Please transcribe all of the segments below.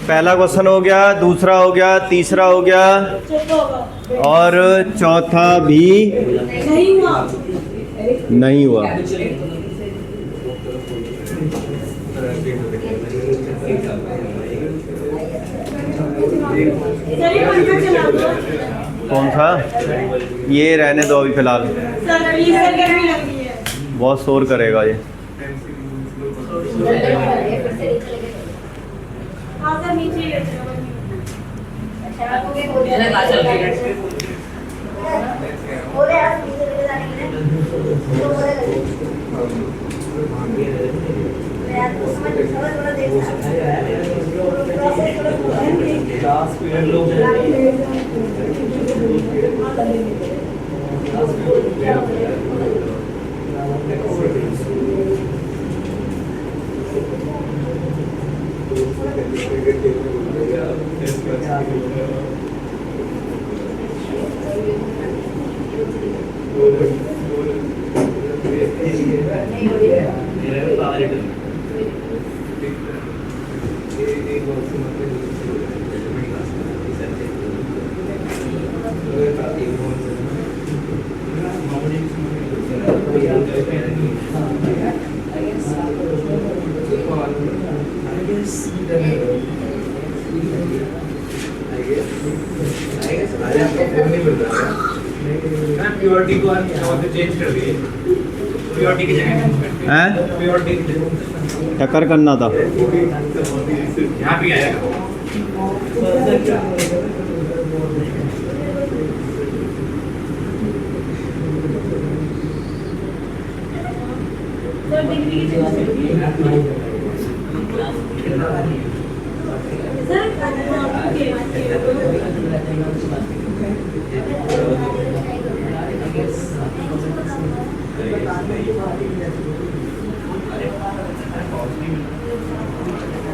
पहला क्वेश्चन हो गया, दूसरा हो गया, तीसरा हो गया और चौथा भी नहीं हुआ। कौन सा? ये रहने दो अभी फिलहाल, बहुत शोर करेगा ये। प्योरिटी को चेंज कर दिए, प्योरिटी की जगह हैं टक्कर करना था। यहाँ भी आया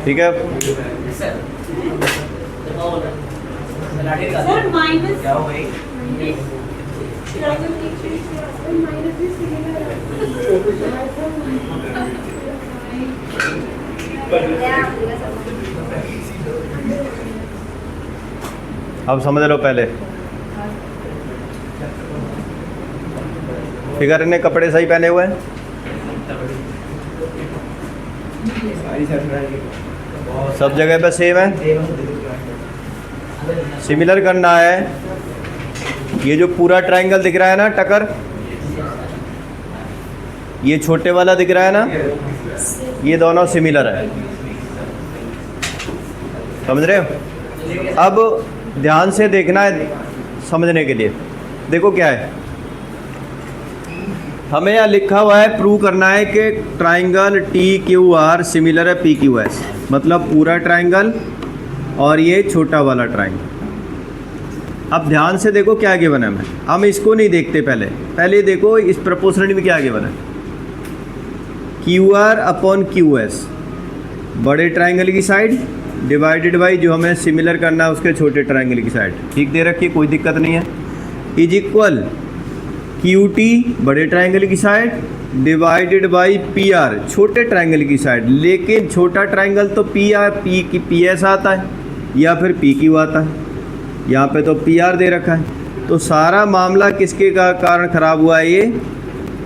ठीक है। सर माइनस क्या हो गई? अब समझ लो पहले, फिगर ने कपड़े सही पहने हुए हैं, सब जगह पे सेम है। सिमिलर करना है। ये जो पूरा ट्रायंगल दिख रहा है ना टकर, ये छोटे वाला दिख रहा है ना, ये दोनों सिमिलर है, समझ रहे हो? अब ध्यान से देखना है समझने के लिए। देखो क्या है, हमें यहाँ लिखा हुआ है प्रूव करना है कि triangle T Q R similar है पी क्यू एस, मतलब पूरा ट्राइंगल और ये छोटा वाला ट्राइंगल। अब ध्यान से देखो क्या गिवन है। हम इसको नहीं देखते, पहले देखो इस प्रपोर्शनल में क्या गिवन है। Q R upon Q S, बड़े ट्राइंगल की साइड डिवाइडेड बाई जो हमें सिमिलर करना है उसके छोटे ट्राइंगल की साइड, ठीक दे रखी है, कोई दिक्कत नहीं है। इज इक्वल क्यू टी बड़े ट्राइंगल की side divided by P R छोटे ट्राइंगल की साइड। लेकिन छोटा ट्राइंगल तो पी आर पी एस आता है या फिर पी क्यू आता है, यहाँ पे तो पी आर दे रखा है। तो सारा मामला किसके कारण ख़राब हुआ है? ये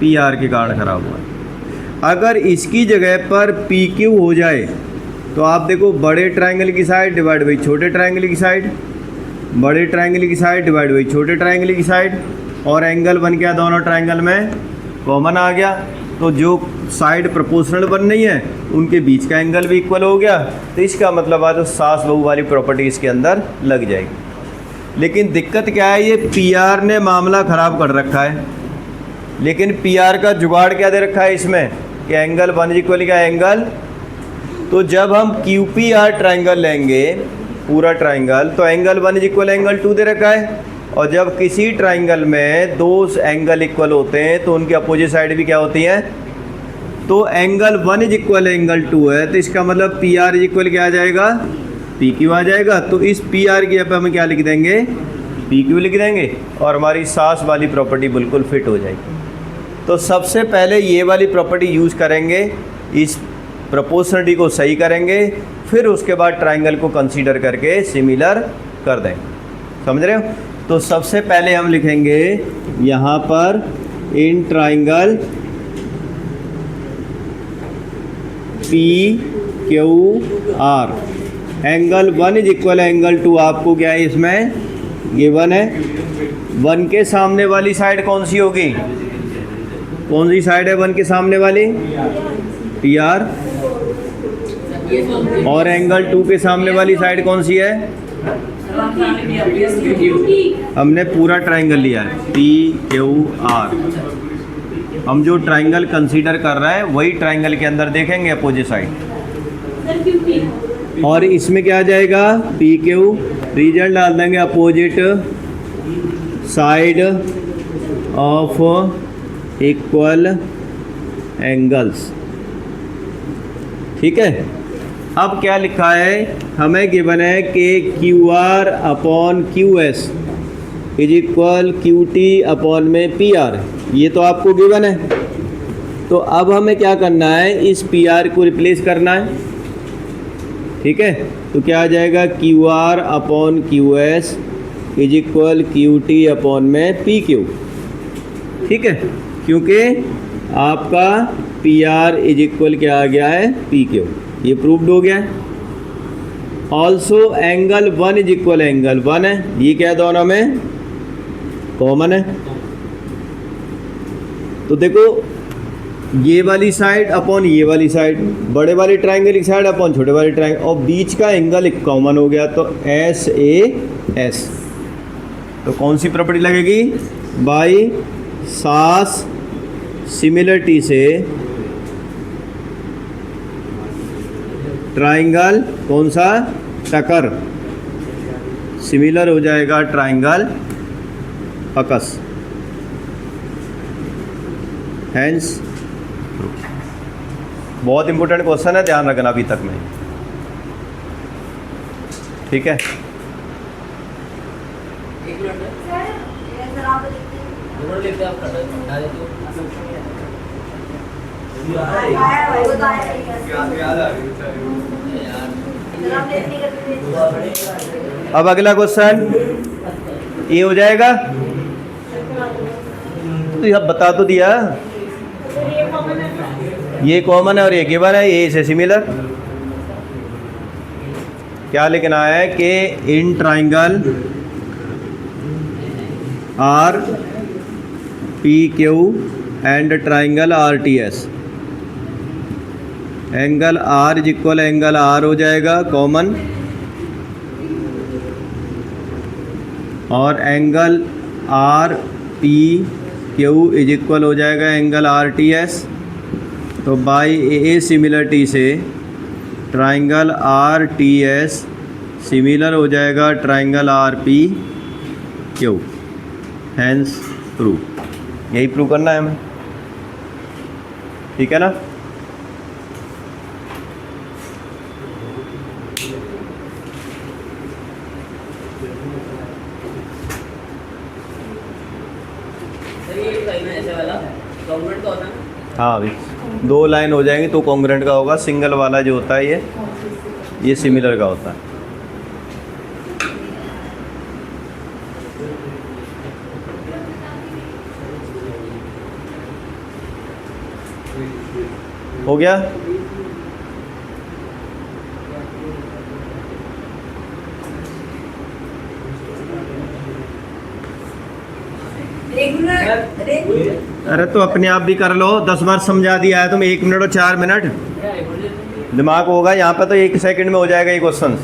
पी आर के कारण ख़राब हुआ है। अगर इसकी जगह पर पी क्यू हो जाए तो आप देखो, बड़े ट्राइंगल की साइड डिवाइड बाई छोटे ट्राइंगल की साइड, बड़े ट्राइंगल की साइड डिवाइड बाई छोटे ट्राइंगल की साइड, और एंगल बन गया दोनों ट्राइंगल में कॉमन आ गया। तो जो साइड प्रोपोर्शनल बन रही है उनके बीच का एंगल भी इक्वल हो गया। तो इसका मतलब आज सास बहू वाली प्रॉपर्टी इसके अंदर लग जाएगी। लेकिन दिक्कत क्या है, ये पीआर ने मामला ख़राब कर रखा है। लेकिन पीआर का जुगाड़ क्या दे रखा है इसमें कि एंगल 1 इक्वल का एंगल, तो जब हम क्यू पी आर ट्राइंगल लेंगे पूरा ट्राइंगल तो एंगल 1 इक्वल एंगल 2 दे रखा है। और जब किसी ट्राइंगल में दो एंगल इक्वल होते हैं तो उनकी अपोजिट साइड भी क्या होती है, तो एंगल 1 इज इक्वल एंगल 2 है, तो इसका मतलब पी आर इज इक्वल क्या आ जाएगा, पी क्यू आ जाएगा। तो इस पी आर की यहाँ पे हम क्या लिख देंगे, पी क्यू लिख देंगे और हमारी सास वाली प्रॉपर्टी बिल्कुल फिट हो जाएगी। तो सबसे पहले ये वाली प्रॉपर्टी यूज़ करेंगे इस प्रोपोर्शनलिटी को सही करेंगे, फिर उसके बाद ट्राइंगल को कंसीडर करके सिमिलर कर देंगे। समझ रहे हो? तो सबसे पहले हम लिखेंगे यहाँ पर in triangle P Q R angle 1 is equal angle 2 आपको क्या है इसमें गिवन है। 1 के सामने वाली साइड कौन सी होगी? कौन सी साइड है 1 के सामने वाली? P R. और एंगल 2 के सामने वाली साइड कौन सी है? हमने पूरा ट्राइंगल लिया है पी क्यू आर। हम जो ट्राइंगल कंसीडर कर रहे हैं वही ट्राइंगल के अंदर देखेंगे अपोजिट साइड। और इसमें क्या आ जाएगा? P Q. रिजल्ट डाल देंगे opposite side of equal angles. ठीक है। अब क्या लिखा है? हमें गिवन है कि Q R upon Q S is equal Q T upon में पी आर। ये तो आपको गिवन है। तो अब हमें क्या करना है? इस पी आर को रिप्लेस करना है। ठीक है। तो क्या आ जाएगा? Q R upon Q S is equal Q T upon में पी क्यू। ठीक है। क्योंकि आपका पी आर इज इक्वल क्या आ गया है? P Q. ये प्रूव्ड हो गया है। Also angle 1 is equal angle 1 है। ये क्या दोनों में कॉमन है। तो देखो ये वाली साइड अपॉन ये वाली साइड, बड़े वाली ट्राइंगल की साइड अपॉन छोटे वाली ट्राइंगल, और बीच का एंगल एक कॉमन हो गया तो एस ए एस। तो कौन सी प्रॉपर्टी लगेगी? बाई सास सिमिलरिटी से ट्राइंगल कौन सा? टकर सिमिलर हो जाएगा ट्राइंगल अकस। हैंस बहुत इंपॉर्टेंट क्वेश्चन है, ध्यान रखना अभी तक में। ठीक है। अब अगला क्वेश्चन ये हो जाएगा। तो यह बता तो दिया, ये कॉमन है और ये गिवन है, ये इसे सिमिलर। क्या लिखना है कि in triangle R P Q and triangle R T S angle R is equal angle R हो जाएगा कॉमन, और angle R P Q is equal हो जाएगा एंगल आर टी एस। तो बाई ए सिमिलरिटी से triangle R T S similar हो जाएगा triangle R P Q. Hence prove. यही प्रूव करना है हमें। ठीक है ना? हाँ अभी 2 लाइन हो जाएंगी तो कॉन्ग्रुएंट का होगा। सिंगल वाला जो होता है ये सिमिलर का होता है। हो गया? अरे तो अपने आप भी कर लो, 10 बार समझा दिया है तुम। 1 मिनट और 4 मिनट दिमाग होगा यहाँ पे तो 1 सेकंड में हो जाएगा ये क्वेश्चन।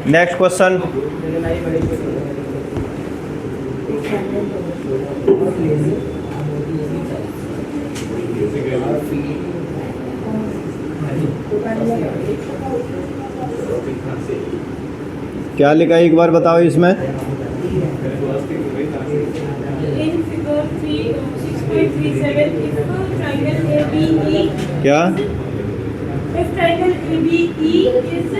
Next question. क्या लिखा है एक बार बताओ इसमें? क्या? If triangle ABE is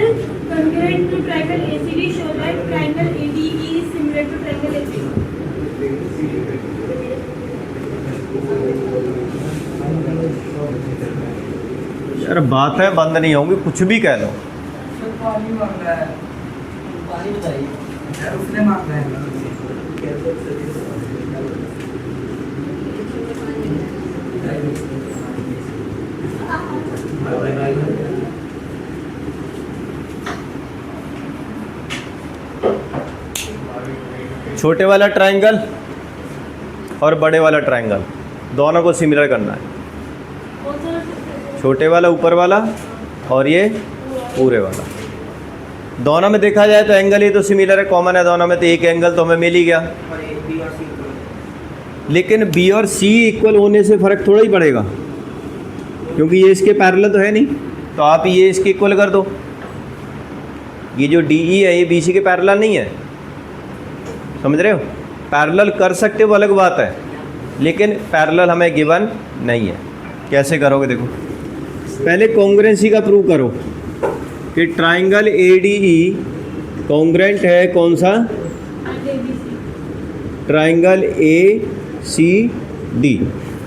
congruent to triangle ACD, show that triangle ADE is similar to triangle ACD. यार बातें बंद नहीं होंगी, कुछ भी कह लो। पानी मांग रहा है, पानी बताइए यार, उसने मांगा है। छोटे वाला ट्रायंगल और बड़े वाला ट्रायंगल दोनों को सिमिलर करना है। कौन सा रख सकते हैं? छोटे वाला ऊपर वाला और ये पूरे वाला, दोनों में देखा जाए तो एंगल ही तो सिमिलर है, कॉमन है दोनों में, तो एक एंगल तो हमें मिल ही गया। लेकिन बी और सी इक्वल होने से फ़र्क थोड़ा ही पड़ेगा, क्योंकि ये इसके पैरेलल तो है नहीं, तो आप ये इसके इक्वल कर दो। ये जो डी ई है ये बी सी के पैरेलल नहीं है, समझ रहे हो? पैरेलल कर सकते हो अलग बात है, लेकिन पैरेलल हमें गिवन नहीं है। कैसे करोगे देखो, पहले कॉन्ग्रुएंसी का प्रूव करो कि triangle A D E congruent है कौन सा? Triangle A C D.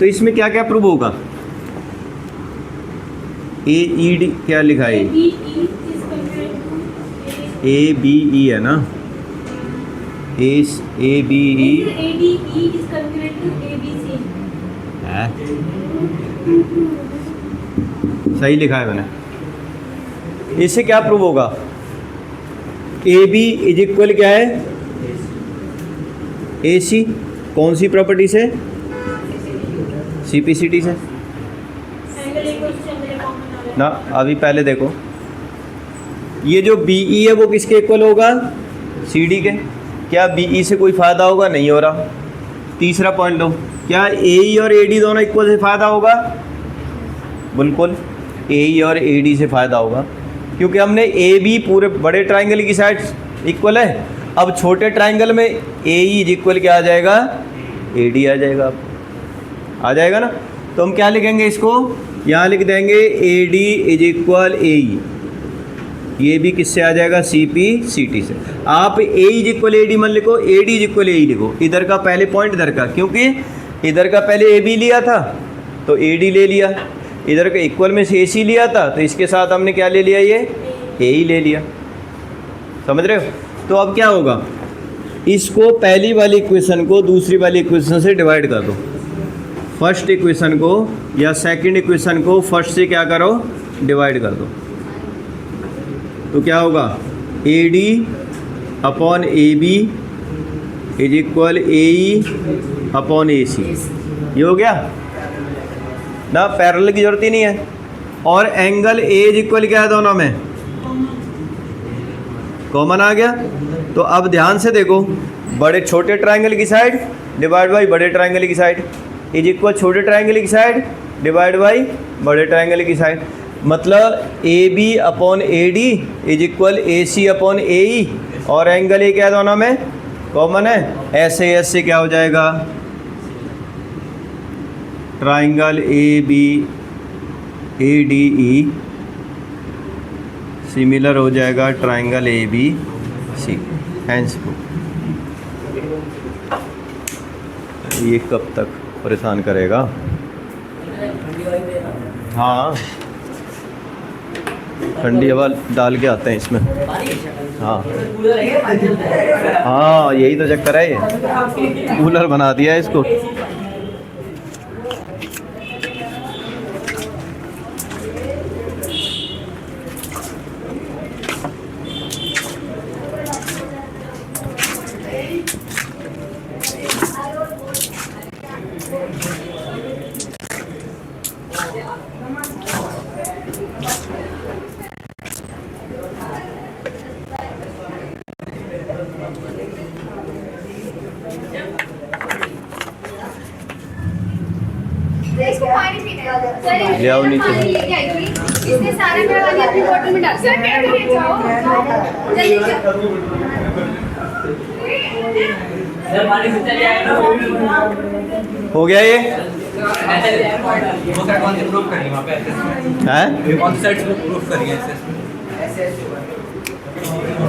तो इसमें क्या क्या प्रूव होगा? ए ई डी क्या लिखा है? ए बी ई है ना, ए बी ई है, सही लिखा है मैंने। इससे क्या प्रूव होगा? ए बी इज इक्वल क्या है? ए सी। कौन सी प्रॉपर्टी से? सी पी सी टी से ना। अभी पहले देखो, ये जो बी ई है वो किसके इक्वल होगा? सी डी के। क्या बी ई से कोई फ़ायदा होगा? नहीं हो रहा। तीसरा पॉइंट लो, क्या ए ई और ए डी दोनों इक्वल से फ़ायदा होगा? बिल्कुल ए ई और ए डी से फ़ायदा होगा, क्योंकि हमने ए बी पूरे बड़े ट्राइंगल की साइड इक्वल है। अब छोटे ट्राइंगल में ए ई इज इक्वल क्या आ जाएगा? ए डी आ जाएगा, आ जाएगा ना। तो हम क्या लिखेंगे इसको? यहाँ लिख देंगे ए डी इज इक्वल ए ई। ये भी किससे आ जाएगा? सी पी सी टी से। आप ए इज इक्वल ए डी मन लिखो, ए डी इज इक्वल ए ई लिखो। इधर का पहले पॉइंट इधर का, क्योंकि इधर का पहले ए बी लिया था तो ए डी ले लिया, इधर का इक्वल में से ए सी लिया था तो इसके साथ हमने क्या ले लिया? ये ए ई ले लिया। समझ रहे हो? तो अब क्या होगा, इसको पहली वाली इक्वेशन को दूसरी वाली इक्वेशन से डिवाइड कर दो। फर्स्ट इक्वेशन को या सेकंड इक्वेशन को फर्स्ट से क्या करो? डिवाइड कर दो। तो क्या होगा? A D upon A B is equal A E upon A C. ये हो गया ना, पैरेलल की जरूरत ही नहीं है। और एंगल ए इज इक्वल क्या है? दोनों में कॉमन आ गया। तो अब ध्यान से देखो, बड़े छोटे ट्रायंगल की साइड डिवाइड बाई बड़े ट्रायंगल की साइड इज इक्वल छोटे ट्रायंगल की साइड डिवाइड बाई बड़े ट्रायंगल की साइड। मतलब A B upon A D is equal A C upon A E, और एंगल ए क्या है? दोनों में कॉमन है। ऐसे ऐसे क्या हो जाएगा? Triangle A B A D E similar हो जाएगा triangle A B C. Hence ये कब तक परेशान करेगा? हाँ, ठंडी हवा डाल के आते हैं इसमें। हाँ हाँ, यही तो चक्कर है, ये कूलर बना दिया है इसको। इसको पानी पीना है। ले आओ नीचे। पानी लेके आई थी, इसने सारा मेरा पानी अपनी बोतल में डाल दिया। कैसे ले जाओ? जल्दी जाओ। सर पानी से चल जाएगा ना। हो गया ये? वो साइड कौन सी प्रूफ करेंगे वहाँ पे? हैं? कौन सी साइड प्रूफ करेंगे ऐसे?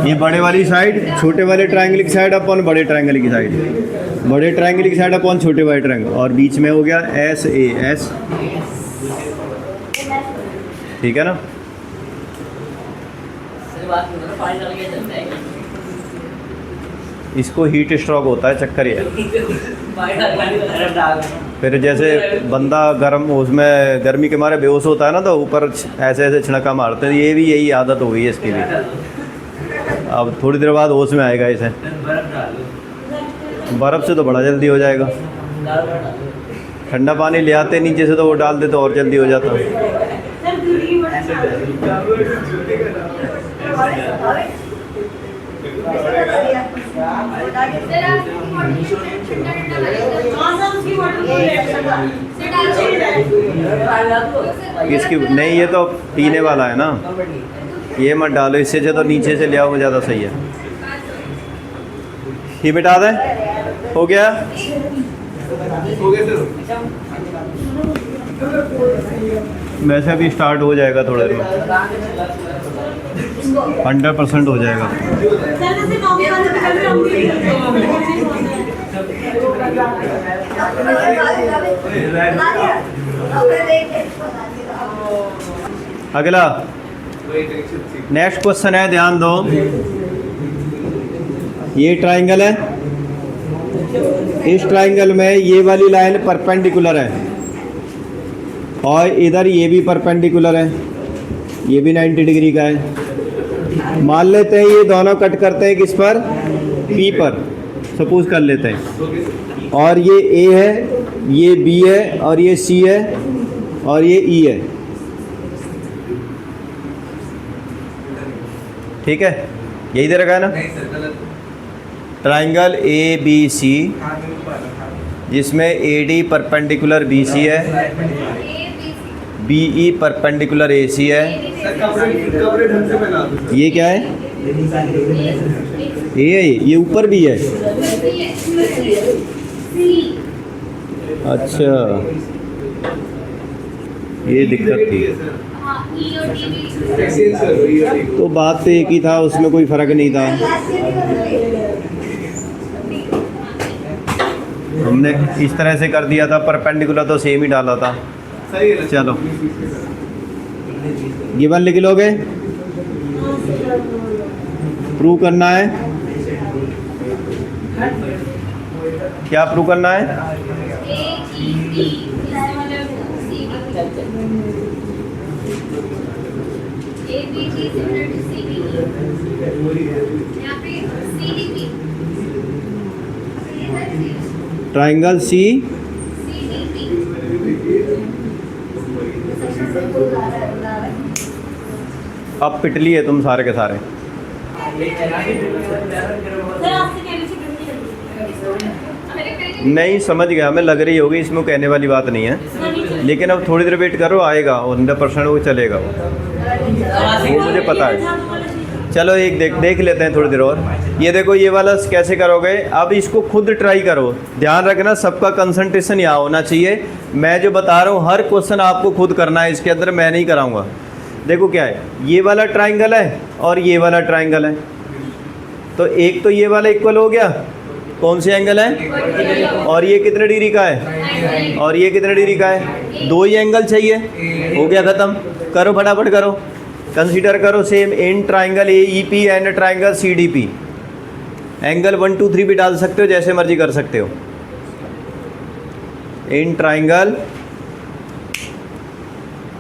ये बड़े वाली साइड छोटे वाले ट्रायंगल की साइड अपॉन बड़े ट्रायंगल की साइड, बड़े ट्रायंगल की साइड अपॉन छोटे वाले ट्रायंगल, और बीच में हो गया एस ए एस, ठीक है ना। सर बात करो ना, पानी डाल के चलता है। इसको हीट स्ट्रोक होता है, चक्कर ये है। पानी डाल के फिर जैसे बंदा गर्म उसमें गर्मी के मारे बेहोश होता है ना, तो ऊपर ऐसे ऐसे छिड़का मारते हैं, ये भी यही आदत हो गई है इसकी भी। अब थोड़ी देर बाद होश में आएगा इसे। बर्फ डालो, बर्फ़ से तो बड़ा जल्दी हो जाएगा, दाल डालो। ठंडा पानी ले आते नीचे से तो वो डाल दे तो और जल्दी हो जाता। सर दूध की बड़ा सर आप ठंडा ठंडा लगेगा। हाँ सर उसकी बॉटल को ले सर डाल इसकी नहीं, ये तो पीने वाला है ना, ये मत डालो, इससे जो तो नीचे से ले आओ ज़्यादा सही है। ये मिटा दें, हो गया। वैसे अभी स्टार्ट हो जाएगा थोड़ी देर में, 100% हो जाएगा। सर जैसे नॉर्मल वाले पिकल में हम भी अगला नेक्स्ट क्वेश्चन है, ध्यान दो। ये ट्रायंगल है, इस ट्रायंगल में ये वाली लाइन परपेंडिकुलर है और इधर ये भी परपेंडिकुलर है, ये भी 90 डिग्री का है। मान लेते हैं ये दोनों कट करते हैं किस पर, पी पर, सपोज कर लेते हैं। और ये ए है, ये बी है, और ये सी है, और ये ई है, ठीक है। यही दे रखा है ना ट्रायंगल ए बी सी, जिसमें A D perpendicular B C है, बी ई परपेंडिकुलर ए सी है। ये क्या है, ए है, ये ऊपर भी है। अच्छा, ये दिक्कत थी। तो बात तो एक ही था, उसमें कोई फ़र्क नहीं था। हमने इस तरह से कर दिया था, परपेंडिकुलर तो सेम ही डाला था। चलो गिवन लिख लोगे, प्रूव करना है। क्या प्रूव करना है, ट्रायंगल सी अब पिटली है तुम सारे के सारे। सर आपसे कहने से नहीं समझ गया मैं, लग रही होगी, इसमें कहने वाली बात नहीं है, लेकिन अब थोड़ी देर वेट करो, आएगा 100% वो चलेगा, वो मुझे पता है। चलो एक देख लेते हैं थोड़ी देर और। ये देखो, ये वाला कैसे करोगे, अब इसको खुद ट्राई करो। ध्यान रखना सबका कंसंट्रेशन यहाँ होना चाहिए। मैं जो बता रहा हूँ हर क्वेश्चन आपको खुद करना है, इसके अंदर मैं नहीं कराऊंगा। देखो क्या है, ये वाला ट्रायंगल है और ये वाला ट्रायंगल है, तो एक तो ये वाला इक्वल हो गया, कौन से एंगल है, और ये कितने डिग्री का है, और ये कितने डिग्री का है, दो ही एंगल चाहिए, हो गया ख़त्म। करो फटाफट करो, कंसीडर करो same in triangle A E P and triangle C D P. Angle 1 2 3 भी डाल सकते हो, जैसे मर्जी कर सकते हो। In triangle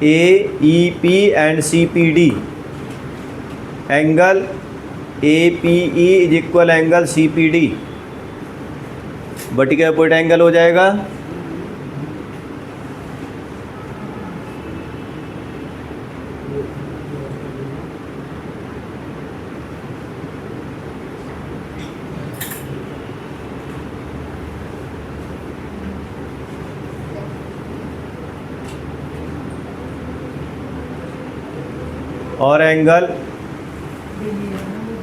A E P and C P D, angle A P E is equal angle C P D, vertical opposite angle हो जाएगा। और angle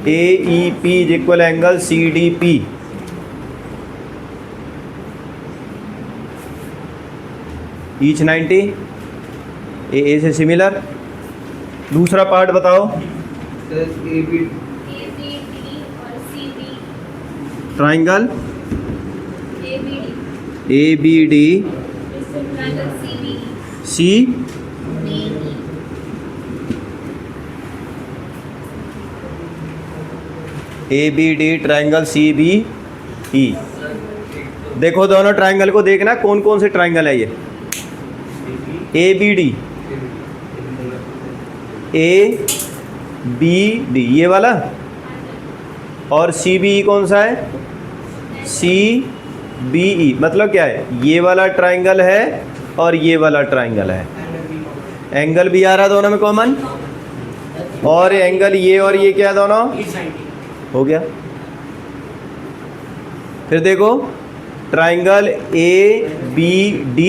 A E P is equal angle C D P. Each 90, A से similar. दूसरा part बताओ, A B triangle ABD ABD triangle CBE CBE ABD triangle CBE। देखो दोनों triangle को देखना कौन कौन से ट्राइंगल है ये। ABD ABD ये वाला, और CBE कौन सा है? CBE मतलब क्या है? ये वाला ट्राइंगल है और ये वाला ट्राइंगल है। एंगल भी आ रहा दोनों में कॉमन, और एंगल ये और ये क्या है दोनों हो गया। फिर देखो ट्राइंगल ABD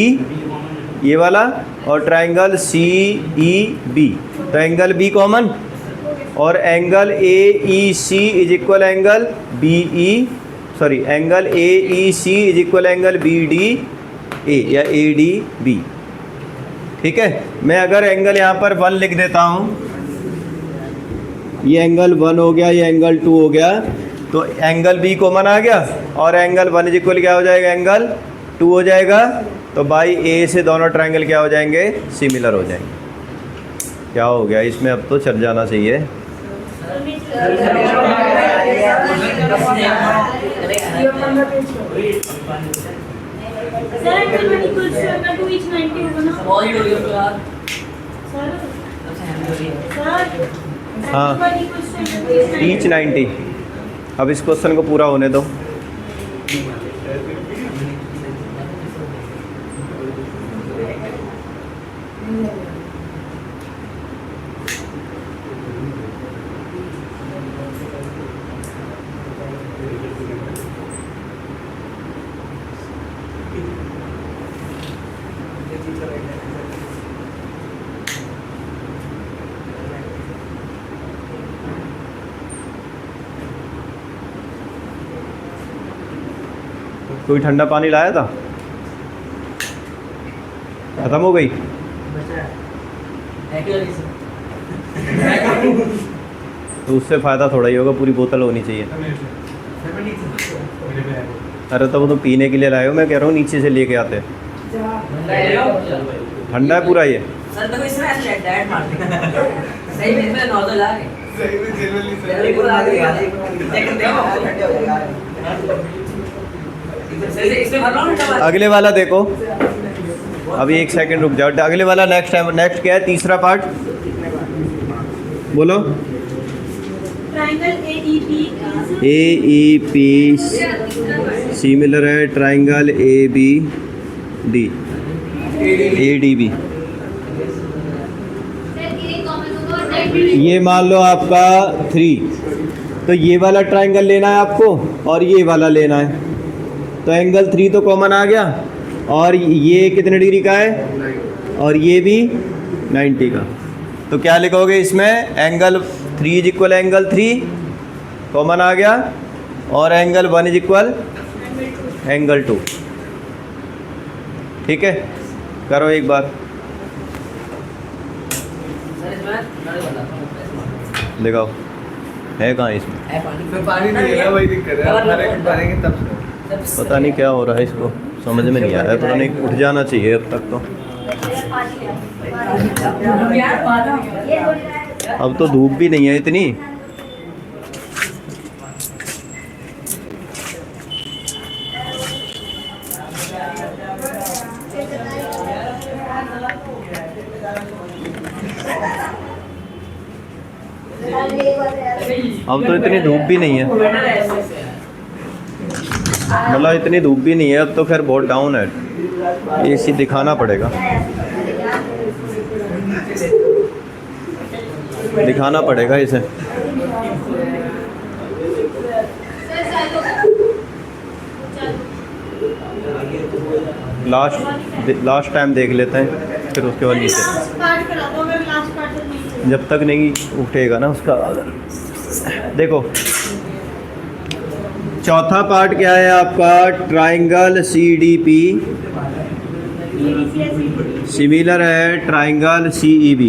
ये वाला और ट्राइंगल CEB, तो एंगल B कॉमन, और angle AEC is equal angle BE sorry angle AEC is equal angle BDA या ADB। ठीक है, मैं अगर एंगल यहाँ पर 1 लिख देता हूँ, ये एंगल 1 हो गया, ये एंगल 2 हो गया, तो एंगल B कॉमन आ गया, और एंगल 1 इज इक्वल क्या हो जाएगा? एंगल 2 हो जाएगा। तो बाई A से दोनों ट्राइंगल क्या हो जाएंगे? सिमिलर हो जाएंगे। क्या हो गया इसमें? अब तो चल जाना चाहिए। Sir angle 1 equals to angle 2 is 90 होगा ना? सर हाँ, angle 1 equals to angle 2 is each 90। अब इस क्वेश्चन को पूरा होने दो। कोई ठंडा पानी लाया था? खत्म हो गई? तो उससे फ़ायदा थोड़ा ही होगा, पूरी बोतल होनी चाहिए। अरे तो वो तो पीने के लिए लाए हो, मैं कह रहा हूँ नीचे से लेके आते। ठंडा है पूरा ये। सर तो इसमें ऐसे डैड मार देगा। सही में इसमें नॉर्मल आ गए। सही में जनरली सर पूरा आ गया। चेक करते हो ठंडे हो जाएगा। इसमें भर लो ना। अगले वाला देखो, अभी 1 सेकंड रुक जाओ। अगले वाला नेक्स्ट टाइम, नेक्स्ट क्या है? तीसरा पार्ट बोलो। ट्रायंगल AEP सिमिलर है ट्राइंगल ABD ADB। ये मान लो आपका 3, तो ये वाला ट्राइंगल लेना है आपको और ये वाला लेना है, तो एंगल 3 तो कॉमन आ गया, और ये कितने डिग्री का है और ये भी 90 का। तो क्या लिखोगे इसमें? Angle 3 is equal angle 3 common आ गया, और एंगल 1 इज इक्वल एंगल 2। ठीक है, करो एक बार। दिखाओ है कहाँ इसमें? पानी नहीं है, वही दिक्कत है। पानी तब से पता नहीं क्या हो रहा है, इसको समझ में नहीं आ रहा है। पता नहीं, उठ जाना चाहिए अब तक तो। अब तो धूप भी नहीं है इतनी। अब तो इतनी धूप भी नहीं है, मतलब इतनी धूप भी नहीं है अब तो। खैर बहुत डाउन है, एसी दिखाना पड़ेगा, दिखाना पड़ेगा इसे। लास्ट टाइम देख लेते हैं, फिर उसके बाद नीचे। पार्ट करा दो, अगर लास्ट पार्ट तक नहीं जब तक नहीं उठेगा ना उसका। देखो चौथा पार्ट क्या है आपका? ट्राइंगल CDP सिमिलर है ट्राइंगल CEB।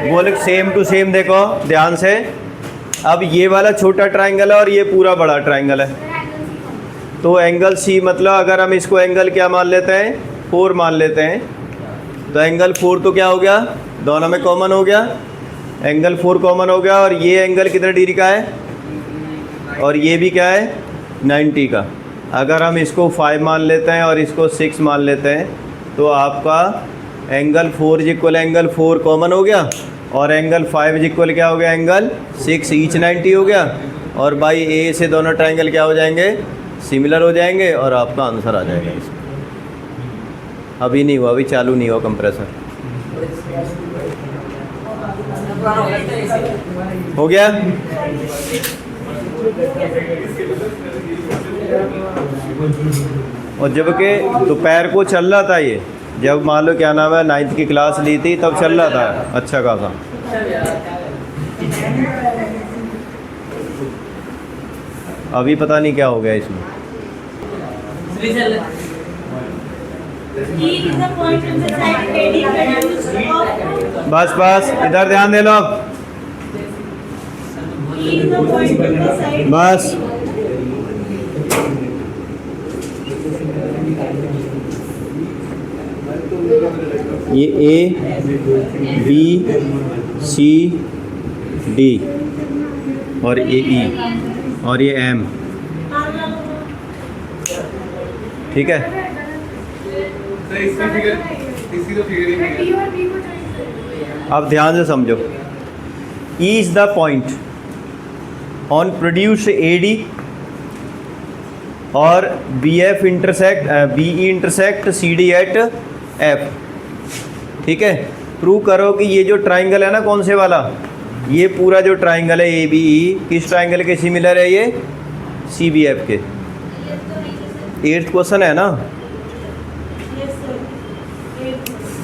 वो लोग सेम टू सेम, देखो ध्यान से, अब ये वाला छोटा ट्राइंगल है और ये पूरा बड़ा ट्राइंगल है, तो एंगल सी मतलब अगर हम इसको एंगल क्या मान लेते हैं, 4 मान लेते हैं, तो एंगल 4 तो क्या हो गया, दोनों में कॉमन हो गया, एंगल 4 कॉमन हो गया। और ये एंगल कितने डिग्री का है, और ये भी क्या है 90 का। अगर हम इसको 5 मान लेते हैं और इसको 6 मान लेते हैं, तो आपका एंगल 4 इक्वल एंगल 4 कॉमन हो गया, और एंगल 5 इक्वल क्या हो गया, एंगल 6, ईच 90 हो गया। और बाई ए से दोनों ट्राइंगल क्या हो जाएंगे, सिमिलर हो जाएंगे, और आपका आंसर आ जाएगा इसमें। अभी नहीं हुआ, अभी चालू नहीं हुआ कंप्रेसर। पुराना हो गया तो इसी हो गया। और जबकि दोपहर को चल रहा था ये, जब मान लो क्या नाम है 9th की क्लास ली थी तब चल रहा था अच्छा खासा। अभी पता नहीं क्या हो गया इसमें। E is the point on the side AD produced of बस बस इधर ध्यान दे लो अब, E is the point on the side बस। ये ए बी सी डी और ये ई और ये एम, ठीक है। अब ध्यान से समझो, E is the point on produced AD और BF intersect BE intersect CD at F, ठीक है। प्रूव करो कि ये जो ट्राइंगल है ना, कौन से वाला, ये पूरा जो ट्राइंगल है ABE किस ट्राइंगल के सिमिलर है, ये CBF के। 8th क्वेश्चन है ना, yes sir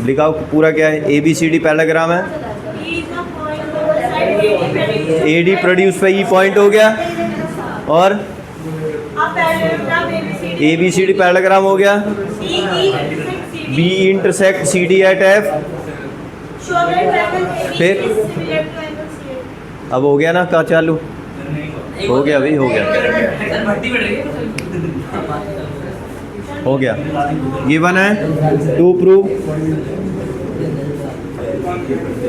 लिखा पूरा क्या है, ABCD पैराग्राम है, E is the point on the side AD AD produce पे E पॉइंट हो गया, और अब पैराग्राफ ABCD पैराग्राम हो गया, E BE intersect CD at F। show that triangle फिर? AB is similar to angle CA। अब हो गया ना, का चालू हो गया, अभी हो गया, सर भट्टी बढ़ रही है हो गया। ये बना है टू प्रूव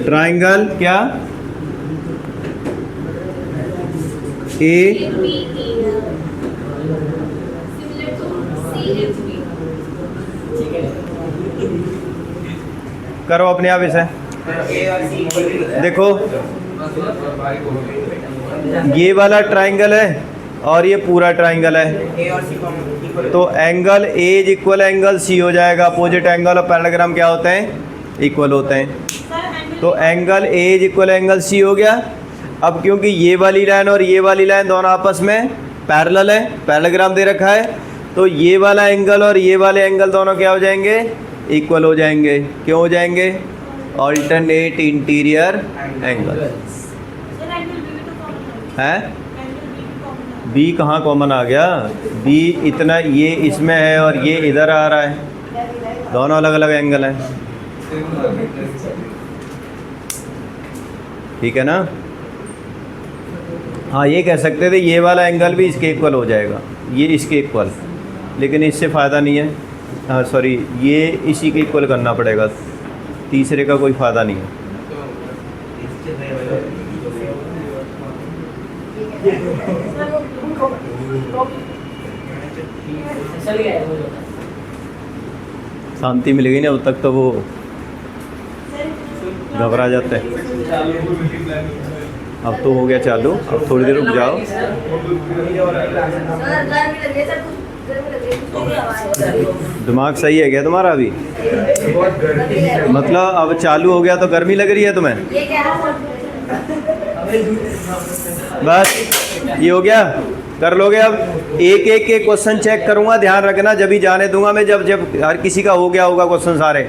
ट्राइंगल क्या ए करो अपने आप इसे, देखो ये वाला ट्राइंगल है और ये पूरा ट्राइंगल है, तो angle A is equal angle C हो जाएगा। अपोजिट एंगल और पैरेललोग्राम क्या होते हैं, इक्वल होते हैं। तो angle A is equal angle C हो गया। अब क्योंकि ये वाली लाइन और ये वाली लाइन दोनों आपस में पैरेलल है, पैरेललोग्राम दे रखा है, तो ये वाला एंगल और ये वाले एंगल दोनों क्या हो जाएंगे, इक्वल हो जाएंगे। क्यों हो जाएंगे, ऑल्टरनेट इंटीरियर एंगल है। बी कहाँ कॉमन आ गया, बी इतना ये इसमें है और ये इधर आ रहा है, दोनों अलग अलग एंगल हैं, ठीक है ना। हाँ ये कह सकते थे ये वाला एंगल भी इसके इक्वल हो जाएगा, ये इसके इक्वल, लेकिन इससे फ़ायदा नहीं है। हाँ सॉरी, ये इसी के इक्वल करना पड़ेगा, तीसरे का कोई फ़ायदा नहीं है। चल गया वो जो शांति मिलेगी नहीं, अब तक तो वो घबरा जाते हैं। अब तो हो गया चालू, अब थोड़ी देर रुक जाओ। दिमाग सही है क्या तुम्हारा अभी, मतलब अब चालू हो गया तो गर्मी लग रही है तुम्हें, बस ये हो गया, कर लोगे। अब एक एक के क्वेश्चन चेक करूंगा, ध्यान रखना, जब ही जाने दूंगा मैं, जब हर किसी का हो गया होगा क्वेश्चन सारे।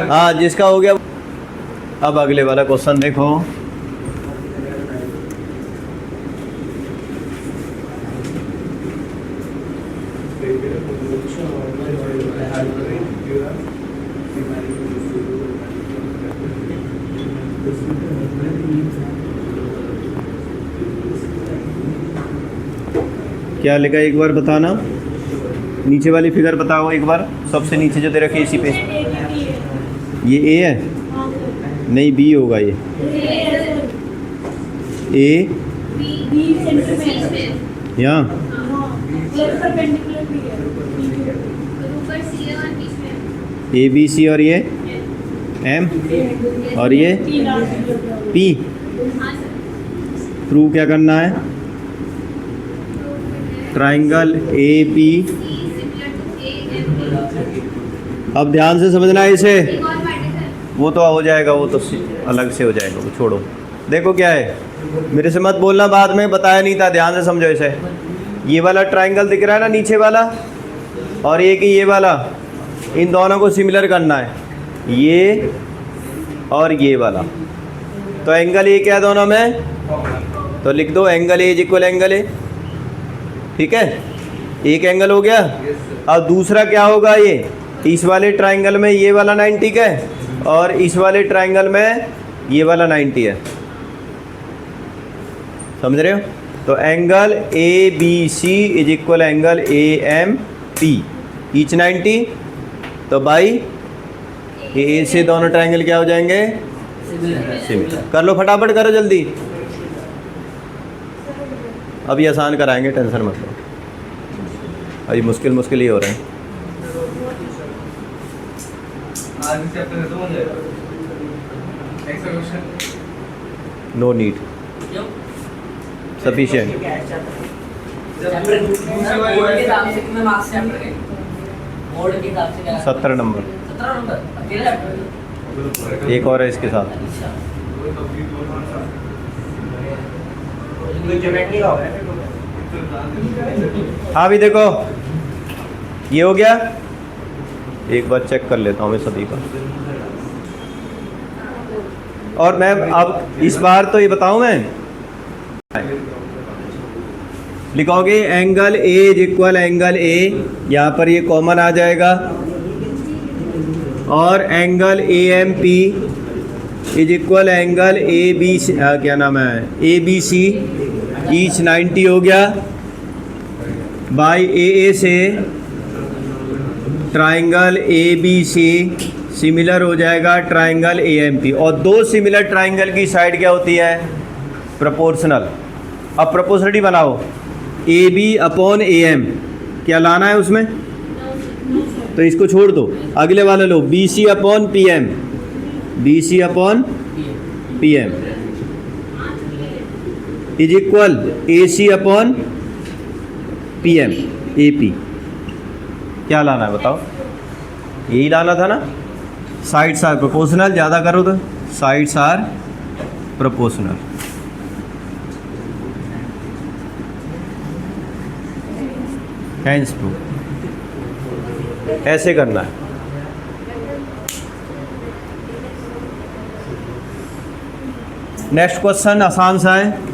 हाँ जिसका हो गया। अब अगले वाला क्वेश्चन देखो, क्या लिखा है एक बार बताना, नीचे वाली फिगर बताओ एक बार, सबसे नीचे जो दे रखी है इसी पे। ये ए है, नहीं बी होगा ये, ए यहाँ ए बी सी और ये एम और ये पी। प्रूव क्या करना है, ट्राइंगल ए पी। अब ध्यान से समझना है इसे, वो तो हो जाएगा, वो तो अलग से हो जाएगा, वो छोड़ो। देखो क्या है, मेरे से मत बोलना, बाद में बताया नहीं था, ध्यान से समझो इसे। ये वाला ट्राइंगल दिख रहा है ना नीचे वाला, और ये कि ये वाला, इन दोनों को सिमिलर करना है, ये और ये वाला। तो एंगल ए क्या है दोनों में, तो लिख दो angle A is equal angle ए। ठीक है, एक एंगल हो गया। अब दूसरा क्या होगा, ये इस वाले ट्राइंगल में ये वाला 90 का है, और इस वाले ट्राइंगल में ये वाला 90 है। समझ रहे हो? तो angle A B C is equal angle A M P, each 90। तो बाई ए से दोनों ट्राइंगल क्या हो जाएंगे, सिमिलर। कर लो, फटाफट करो जल्दी, अभी आसान कराएंगे, टेंशन मत लो, अभी मुश्किल मुश्किल ही हो रहे हैं। No need, sufficient. मोड के हिसाब से कितने मार्क्स चैप्टर के, मोड के हिसाब से क्या 17 नंबर, 17 नंबर अकेले चैप्टर। एक और है इसके साथ। अच्छा, हाँ भी देखो, ये हो गया। एक बार चेक कर लेता हूँ मैं सभी का, और मैं अब इस बार तो ये बताऊँ मैं, लिखोगे angle A is equal angle A, यहाँ पर ये कॉमन आ जाएगा, और angle A M P is equal angle A B C, क्या नाम है, ए बी सी, ईच 90 हो गया, बाई ए से triangle A B C similar हो जाएगा ट्राइंगल ए एम पी। और दो सिमिलर ट्राइंगल की साइड क्या होती है, प्रोपोर्शनल। अब प्रोपोर्शनलिटी बनाओ, A B upon A M, क्या लाना है उसमें, तो इसको छोड़ दो, अगले वाला लो, B C upon P M, B C upon P M is equal A C upon P M A P. क्या लाना है बताओ, यही लाना था ना, साइड्स आर प्रोपोर्शनल, ज़्यादा करो तो sides are proportional. Hence proof, ऐसे करना है। नेक्स्ट क्वेश्चन आसान सा है,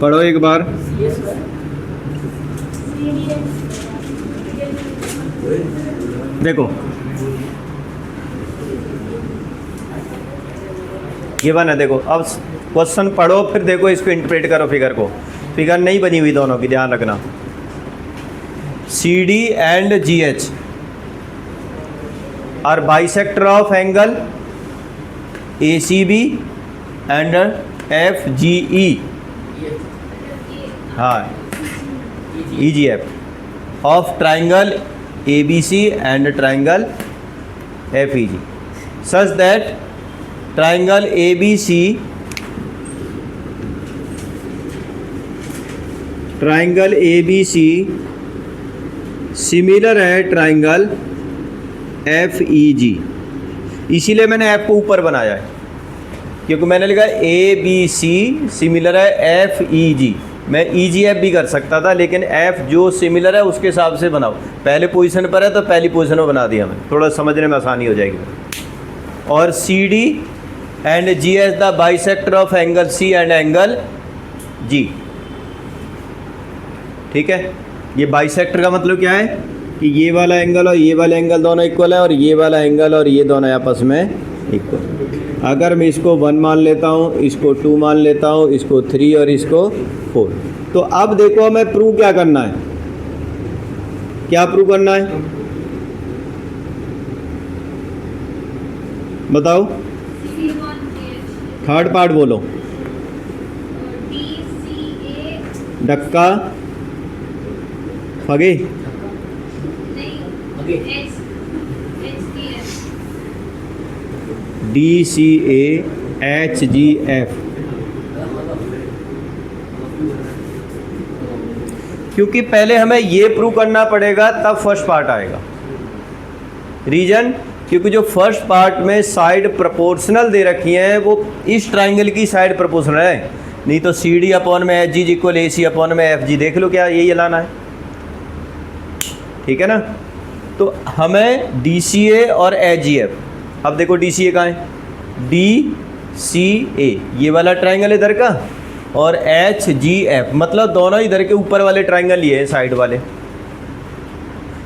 पढ़ो एक बार। देखो ये बना, देखो अब क्वेश्चन पढ़ो, फिर देखो इसको इंटरप्रेट करो। फिगर को, फिगर नहीं बनी हुई दोनों की, ध्यान रखना। C D and G H are bisector of angle A C B and F G E, हाँ E G F of triangle A B C and triangle F E G, such that triangle A B C, triangle A B C similar है triangle F E G. इसीलिए मैंने F को ऊपर बनाया है, क्योंकि मैंने लिखा ए बी सी सिमिलर है एफ ई जी, मैं EGF भी कर सकता था, लेकिन F जो सिमिलर है उसके हिसाब से बनाओ। पहले पोजीशन पर है तो पहली पोजीशन में बना दिया मैं, थोड़ा समझने में आसानी हो जाएगी। और CD and G as the bisector of angle C and angle G। ठीक है, ये बाइसेक्टर का मतलब क्या है कि ये वाला एंगल और ये वाला एंगल दोनों इक्वल है, और ये वाला एंगल और ये दोनों आपस में इक्वल। अगर मैं इसको 1 मान लेता हूँ, इसको 2 मान लेता हूँ, इसको 3 और इसको 4, तो अब देखो हमें प्रूव क्या करना है, क्या प्रूव करना है बताओ। थर्ड पार्ट बोलो। डक्का फगे DCAHGF, क्योंकि पहले हमें ये प्रूव करना पड़ेगा तब फर्स्ट पार्ट आएगा। रीजन, क्योंकि जो फर्स्ट पार्ट में साइड प्रोपोर्शनल दे रखी हैं वो इस ट्राइंगल की साइड प्रोपोर्शनल है, नहीं तो CD अपॉन में HG इक्वल AC अपॉन में FG। देख लो क्या यही लाना है, ठीक है ना। तो हमें DCA और HGF, अब देखो DCA कहाँ है, DCA ये वाला ट्राइंगल इधर का, और HGF मतलब दोनों इधर के ऊपर वाले ट्राइंगल ये हैं साइड वाले।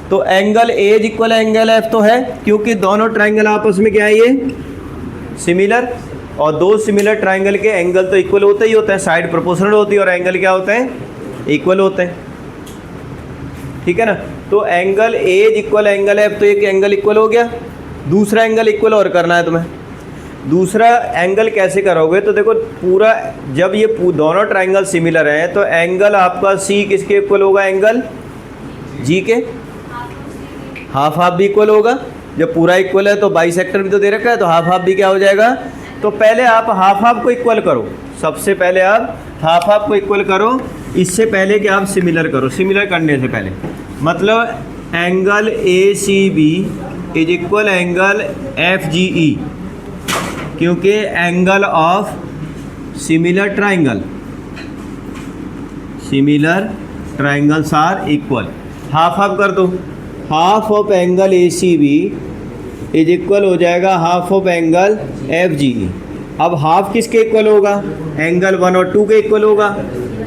तो angle A equal angle F तो है, क्योंकि दोनों ट्राइंगल आपस में क्या है ये सिमिलर, और दो सिमिलर ट्राइंगल के एंगल तो इक्वल होते ही होते हैं, साइड प्रोपोर्शनल होती है और एंगल क्या होते हैं, इक्वल होते हैं, ठीक है ना। तो angle A equal angle F, तो एक एंगल इक्वल हो गया। दूसरा एंगल इक्वल और करना है तुम्हें। दूसरा एंगल कैसे करोगे, तो देखो पूरा जब ये दोनों ट्राइंगल सिमिलर हैं तो एंगल आपका C किसके इक्वल होगा, एंगल G के, हाफ हाफ भी इक्वल होगा। जब पूरा इक्वल है तो बाइसेक्टर भी तो दे रखा है, तो हाफ हाफ भी क्या हो जाएगा। तो पहले आप हाफ हाफ को इक्वल करो, सबसे पहले आप हाफ हाफ को इक्वल करो, इससे पहले कि आप सिमिलर करो। सिमिलर करने से पहले मतलब angle ACB is equal angle FGE, क्योंकि angle of similar triangles are equal. Half half कर दो, half of angle ACB is equal हो जाएगा हाफ ऑफ एंगल FGE। अब हाफ किसके इक्वल होगा, एंगल 1 और 2 के इक्वल होगा।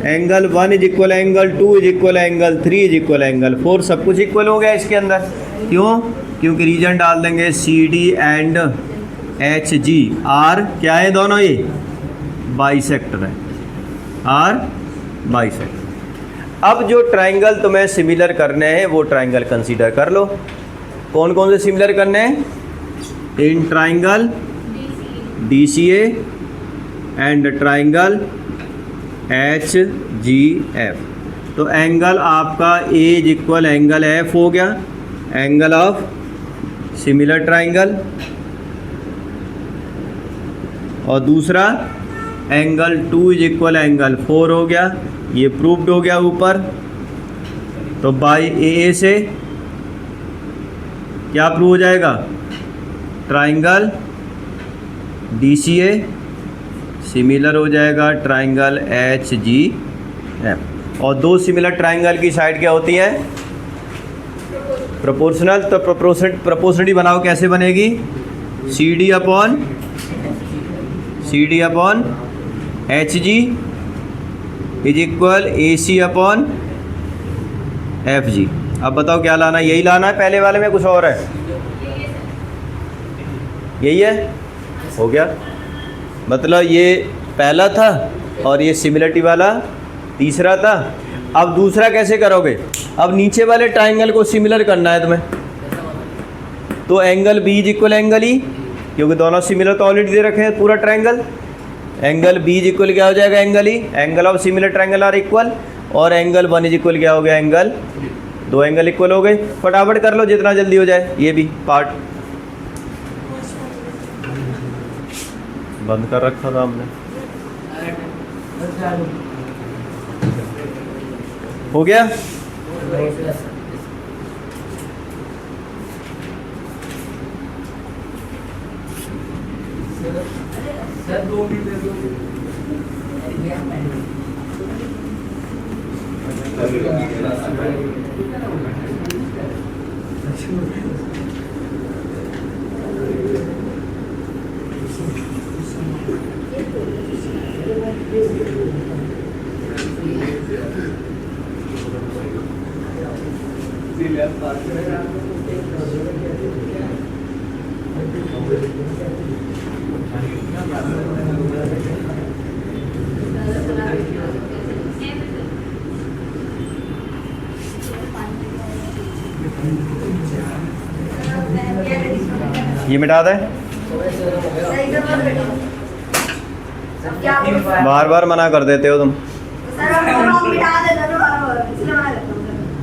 Angle 1 is equal angle 2 is equal angle 3 is equal angle 4, सब कुछ इक्वल हो गया इसके अंदर। क्यों, क्योंकि रीजन डाल देंगे CD एंड HG आर क्या है, दोनों ये बाइसेक्टर है, आर बाइसेक्टर। अब जो ट्राइंगल तुम्हें सिमिलर करने हैं वो ट्राइंगल कंसीडर कर लो। कौन कौन से सिमिलर करने हैं, in triangle DCA and triangle HGF। तो एंगल आपका A इक्वल एंगल F हो गया, एंगल ऑफ सिमिलर ट्राइंगल, और दूसरा एंगल 2 इज इक्वल एंगल 4 हो गया, ये प्रूव्ड हो गया ऊपर। तो बाई AA से क्या प्रूव हो जाएगा, ट्राइंगल DCA सिमिलर हो जाएगा ट्राइंगल HGF। और दो सिमिलर ट्राइंगल की साइड क्या होती है, प्रोपोर्शनल। तो प्रोपोर्शनली बनाओ, कैसे बनेगी, CD upon HG is equal AC upon FG। अब बताओ क्या लाना है, यही लाना है, पहले वाले में कुछ और है, यही है, हो गया। मतलब ये पहला था और ये सिमिलरिटी वाला तीसरा था। अब दूसरा कैसे करोगे, अब नीचे वाले ट्राइंगल को सिमिलर करना है तुम्हें। तो angle B is equal angle E, क्योंकि दोनों सिमिलर तो ऑलरेडी दे रखे हैं पूरा triangle. Angle B is equal क्या हो जाएगा, angle E। Angle of similar triangle are equal, और एंगल 1 इज इक्वल क्या हो गया, एंगल, दो एंगल इक्वल हो गए। फटाफट कर लो जितना जल्दी हो जाए, ये भी पार्ट बंद कर रखा था हमने, हो गया। सर 2 मिनट दे दो। ये मिटा दें, बार बार मना कर देते हो तुम,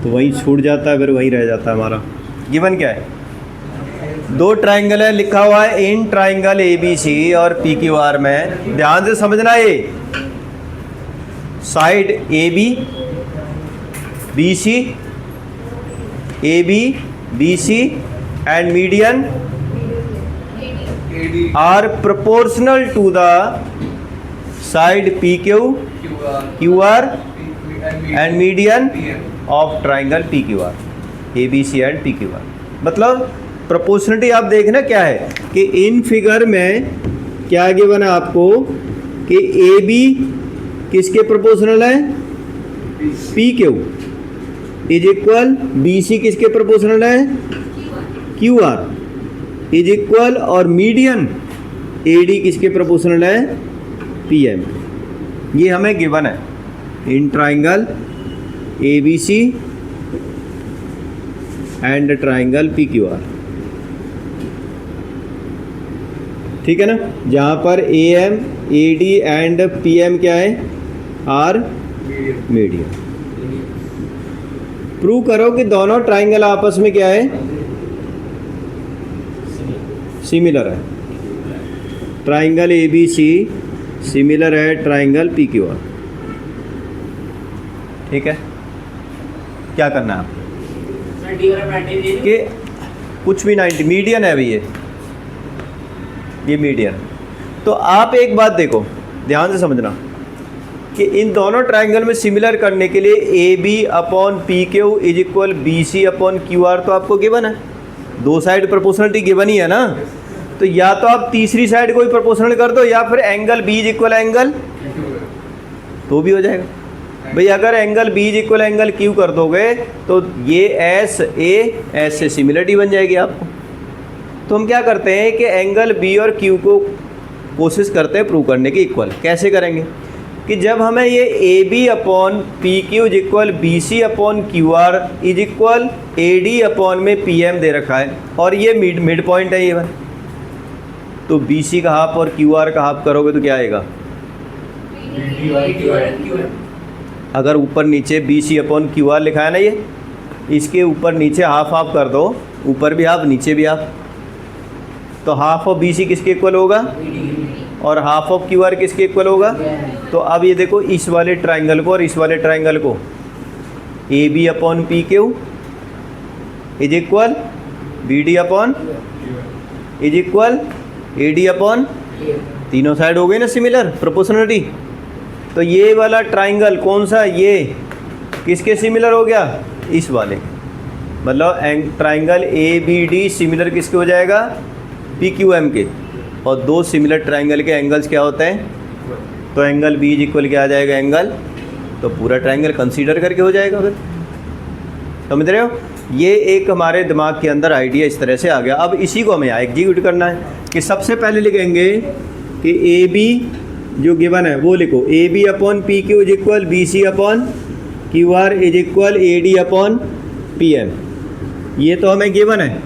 तो वही छूट जाता है, फिर वही रह जाता है हमारा। गिवन क्या है? दो ट्राइंगल है, लिखा हुआ है इन ट्राइंगल ABC और PQR में। ध्यान से समझना, ये side AB BC AB BC and median are proportional to the side PQ QR and median of triangle PQR ABC and PQR। मतलब प्रोपोर्शनलिटी आप देखना क्या है कि इन फिगर में क्या गिवन है आपको कि AB किसके प्रोपोर्शनल है? PQ इज इक्वल BC किसके प्रोपोर्शनल है? QR इज इक्वल और मीडियन AD किसके प्रोपोर्शनल है? PM। ये हमें गिवन है in triangle ABC and triangle PQR। ठीक है ना? जहाँ पर AM AD एंड PM क्या है? Are median. प्रूव करो कि दोनों ट्राइंगल आपस में क्या है? सिमिलर है। ट्राइंगल ABC सिमिलर है ट्राइंगल PQR। ठीक है, क्या करना है आपको कि कुछ भी 90 मीडियन है अभी ये मीडियन। तो आप एक बात देखो, ध्यान से समझना कि इन दोनों ट्राइंगल में सिमिलर करने के लिए AB upon PQ is equal BC upon QR तो आपको गिवन है। दो साइड प्रोपोर्शनलिटी गिवन ही है ना, तो या तो आप तीसरी साइड को ही प्रोपोर्शनल कर दो या फिर angle B is equal angle तो भी हो जाएगा। भाई अगर angle B is equal angle Q कर दोगे तो ये S से सिमिलरिटी बन जाएगी आपको। तो हम क्या करते हैं कि एंगल B और Q को कोशिश करते हैं प्रूव करने की इक्वल। कैसे करेंगे कि जब हमें ये AB upon PQ is equal BC upon QR is equal AD upon में PM दे रखा है और ये मिड पॉइंट है ये वाला, तो BC का हाफ और QR का हाफ करोगे तो क्या आएगा? अगर ऊपर नीचे BC अपॉन QR लिखा है ना, ये इसके ऊपर नीचे हाफ हाफ कर दो, ऊपर भी हाफ नीचे भी हाफ, तो हाफ ऑफ BC किसके इक्वल होगा और हाफ ऑफ QR किसके इक्वल होगा? तो अब ये देखो इस वाले ट्राइंगल को और इस वाले ट्राइंगल को AB upon PQ is equal BD upon is equal AD upon, तीनों साइड हो गई ना सिमिलर प्रोपोर्शनलिटी। तो ये वाला ट्राइंगल कौन सा, ये किसके सिमिलर हो गया? इस वाले। मतलब ट्राइंगल ABD सिमिलर किसके हो जाएगा? PQM के। और दो सिमिलर ट्राइंगल के एंगल्स क्या होते हैं? तो एंगल B इज इक्वल क्या आ जाएगा? एंगल, तो पूरा ट्राइंगल कंसीडर करके हो जाएगा। फिर समझ रहे हो? ये एक हमारे दिमाग के अंदर आइडिया इस तरह से आ गया। अब इसी को हमें एग्जीक्यूट करना है कि सबसे पहले लिखेंगे कि AB जो गिवन है वो लिखो, AB upon PQ is equal BC upon QR is equal AD upon PM। ये तो हमें गिवन है।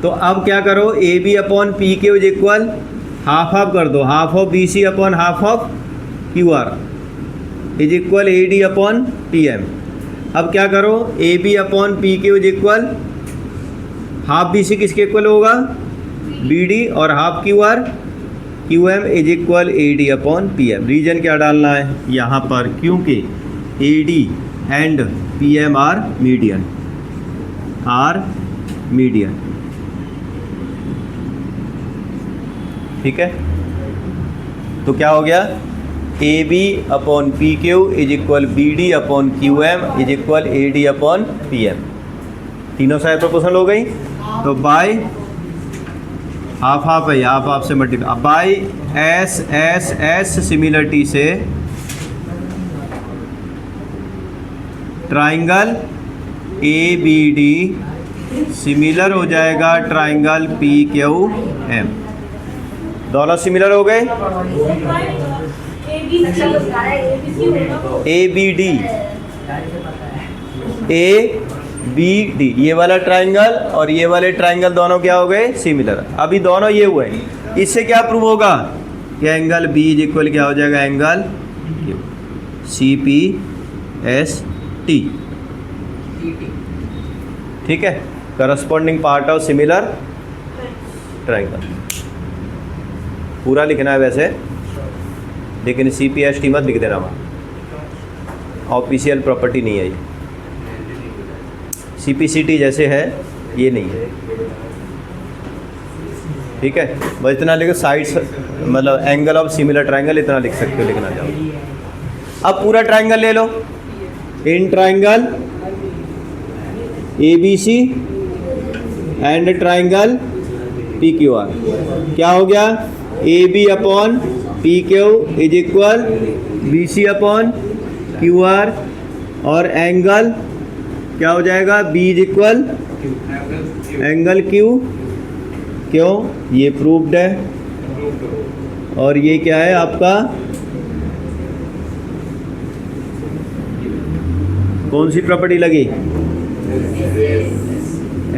तो अब क्या करो, AB upon PQ is equal half half कर दो, half of BC upon half of QR is equal AD upon PM। अब क्या करो, AB upon PQ is equal half BC किसके इक्वल होगा? BD और half QR QM is equal AD upon PM। Reason क्या डालना है यहाँ पर? क्योंकि AD and PM are median. ठीक है, तो क्या हो गया A B upon P Q is equal B D upon Q M is equal A D upon P M. तीनों साइड प्रोपोर्शनल हो गई। तो बाय हाफ हाफ है, हाफ हाफ से मल्टीप्लाई, अब by S S S similarity से triangle A B D similar हो जाएगा ट्राइंगल पी क्यू एम। दोनों सिमिलर हो गए। A B D A B D ये वाला ट्राइंगल और ये वाले ट्राइंगल दोनों क्या हो गए? सिमिलर। अभी दोनों ये हुए, इससे क्या प्रूव होगा कि एंगल बी इज इक्वल क्या हो जाएगा? Angle C P S T. ठीक है, corresponding part of similar triangle. पूरा लिखना है वैसे, लेकिन सी पी एस टी मत लिख देना, वहाँ ऑफिशियल प्रॉपर्टी नहीं है ये। सी पी सी टी जैसे है ये नहीं है। ठीक है, बस इतना लिखो, साइड्स मतलब एंगल ऑफ सिमिलर ट्राइंगल इतना लिख सकते हो, लिखना चाहो। अब पूरा ट्राइंगल ले लो, in triangle A B C and triangle P Q R क्या हो गया? A B upon P Q is equal B C upon Q R, और एंगल क्या हो जाएगा? B is equal angle Q. क्यों? ये प्रूव्ड है। और ये क्या है आपका? कौन सी प्रॉपर्टी लगी?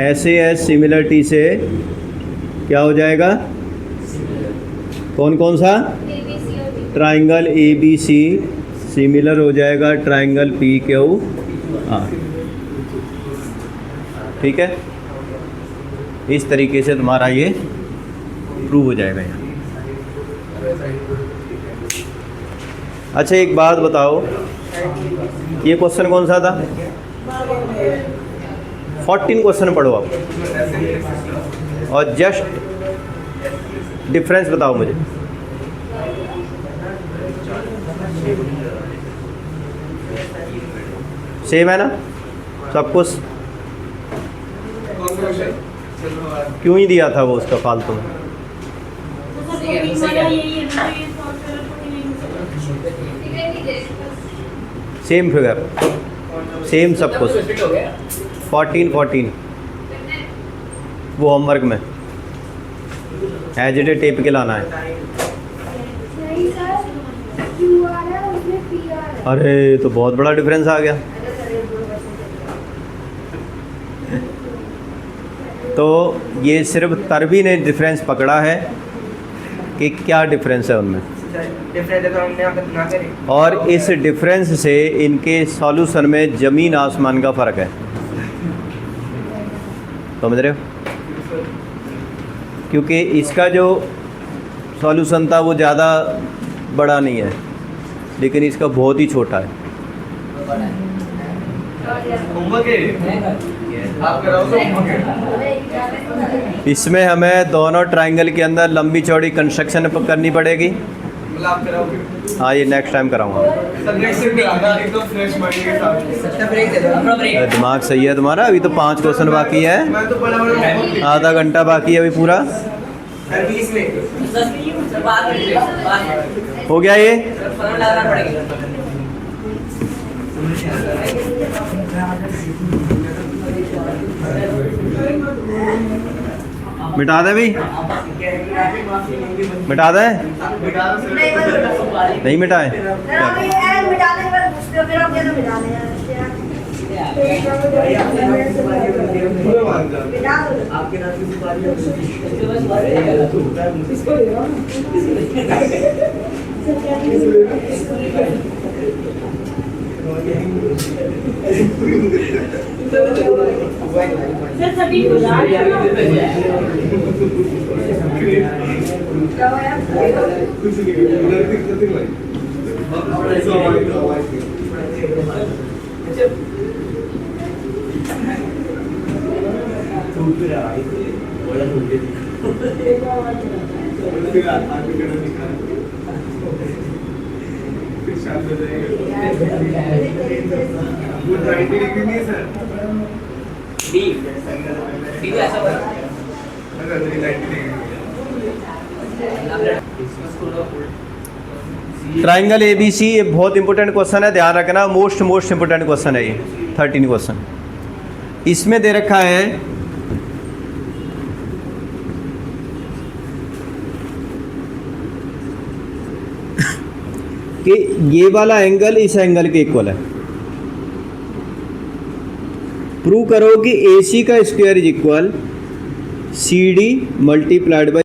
ऐसे एस सिमिलरिटी से क्या हो जाएगा? कौन कौन सा? Triangle A B C similar हो जाएगा ट्राइंगल पी क्यू आर। ठीक है, इस तरीके से तुम्हारा ये प्रूव हो जाएगा यहाँ। अच्छा एक बात बताओ, ये क्वेश्चन कौन सा था? 14 क्वेश्चन पढ़ो आप, और जस्ट डिफरेंस बताओ मुझे। सेम है ना सब कुछ? क्यों ही दिया था वो उसका फालतू में? सेम फिगर, सेम सब कुछ। 14 वो होमवर्क में एज इट इज टेप के लाना है। अरे तो बहुत बड़ा डिफरेंस आ गया। तो ये सिर्फ तरबी ने डिफरेंस पकड़ा है कि क्या डिफरेंस है उनमें, और इस डिफरेंस से इनके सॉल्यूशन में ज़मीन आसमान का फ़र्क है। समझ रहे हो? क्योंकि इसका जो सॉल्यूशन था वो ज़्यादा बड़ा नहीं है, लेकिन इसका बहुत ही छोटा है। इसमें हमें दोनों ट्राइंगल के अंदर लंबी चौड़ी कंस्ट्रक्शन करनी पड़ेगी। हाँ ये नेक्स्ट टाइम कराऊंगा। दिमाग सही है तुम्हारा। अभी तो 5 क्वेश्चन बाकी है, आधा घंटा बाकी है अभी पूरा। हो गया ये? मिटा दे भाई, मिटा दे। नहीं मिटाए डी डी तो ऐसा बना ट्राइंगल ए बी सी, ये बहुत इंपॉर्टेंट क्वेश्चन है, ध्यान रखना, मोस्ट इंपॉर्टेंट क्वेश्चन है ये 13 क्वेश्चन। इसमें दे रखा है कि ये वाला एंगल इस एंगल के इक्वल है। प्रूव करो कि ए सी का square is equal C D multiplied by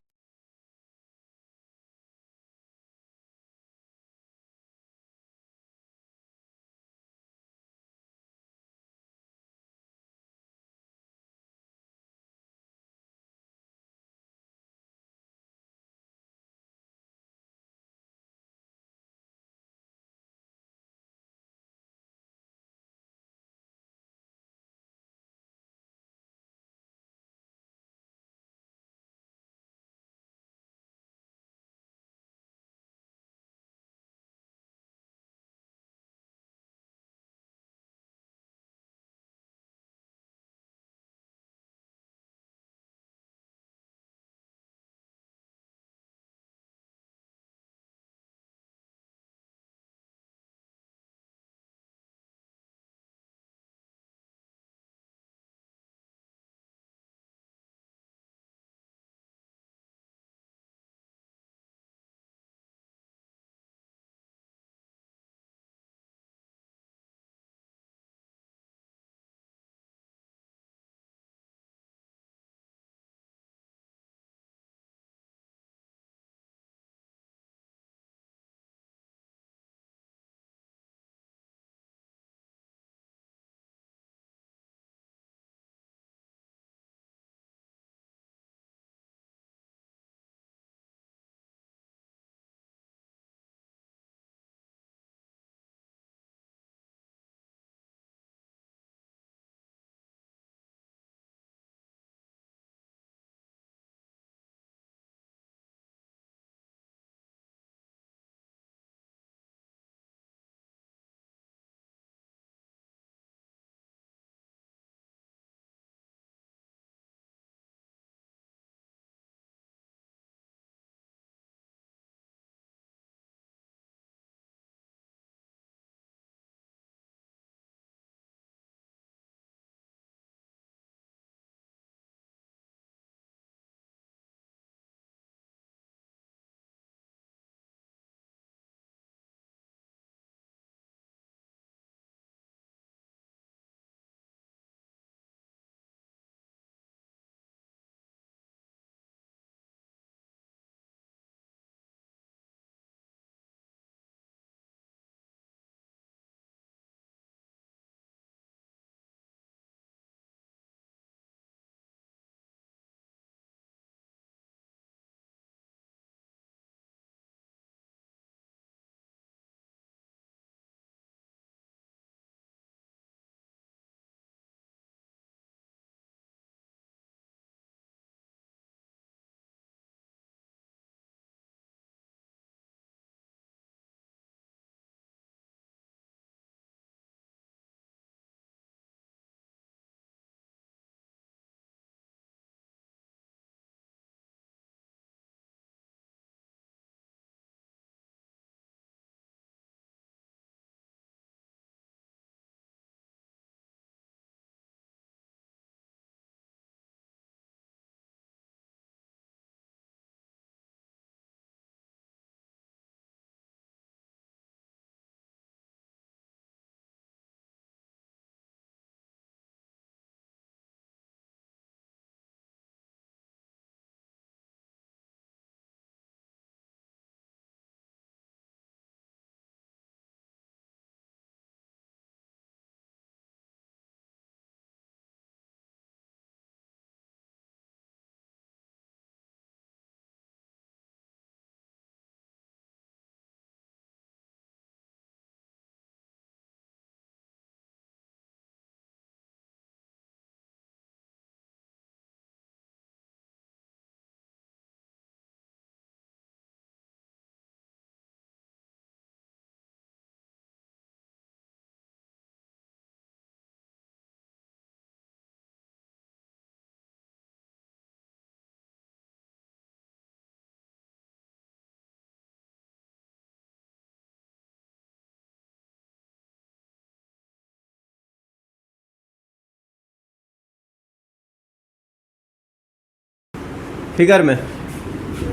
figure में,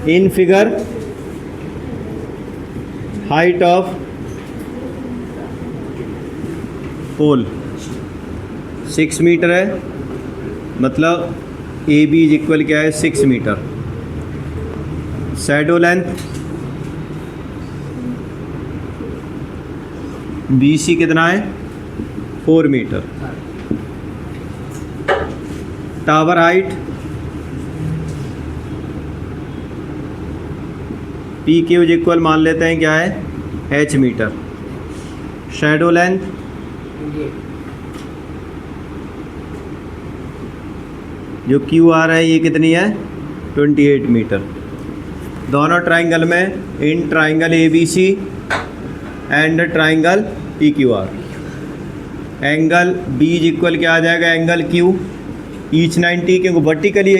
in figure height of pole 6 meter है, मतलब ए बी इज इक्वल क्या है 6 meter. Shadow length B C कितना है 4 meter. Tower height P Q equal मान लेते हैं क्या है एच मीटर। शैडो लेंथ जो क्यू आर है ये कितनी है 28 मीटर। दोनों ट्राइंगल में in triangle A B C and triangle P Q R angle B is equal क्या आ जाएगा एंगल क्यू ईच 90, क्योंकि वर्टिकली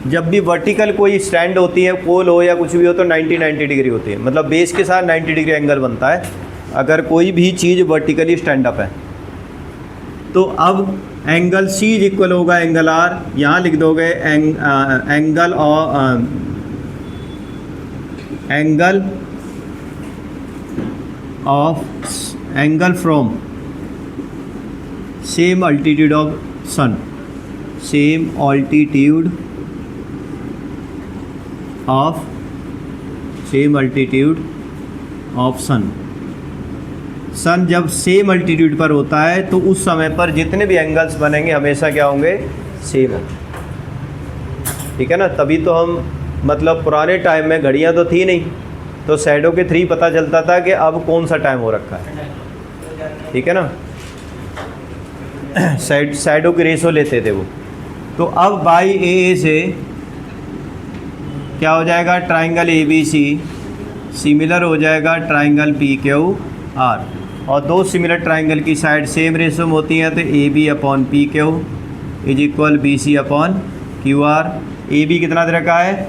जब भी वर्टिकल कोई स्टैंड होती है पोल हो या कुछ भी हो तो 90 डिग्री होती है, मतलब बेस के साथ 90 डिग्री एंगल बनता है अगर कोई भी चीज़ वर्टिकली स्टैंड अप है। तो अब एंगल सी इज इक्वल होगा एंगल आर, यहाँ लिख दोगे एंगल और angle from same altitude of sun, same altitude of sun. Sun जब सेम अल्टीट्यूड पर होता है तो उस समय पर जितने भी एंगल्स बनेंगे हमेशा क्या होंगे सेम होंगे, ठीक है ना। तभी तो हम मतलब पुराने टाइम में घड़ियाँ तो थी नहीं, तो शैडो के थ्रू पता चलता था कि अब कौन सा टाइम हो रखा है, ठीक है ना। शैडो की रेशो लेते थे वो। तो अब बाई ए से क्या हो जाएगा triangle A B C similar हो जाएगा ट्राइंगल पी क्यू आर, और दो सिमिलर ट्राइंगल की साइड सेम रेशो में होती हैं तो A B upon P Q is equal B C upon Q R. A B कितना दे रखा है,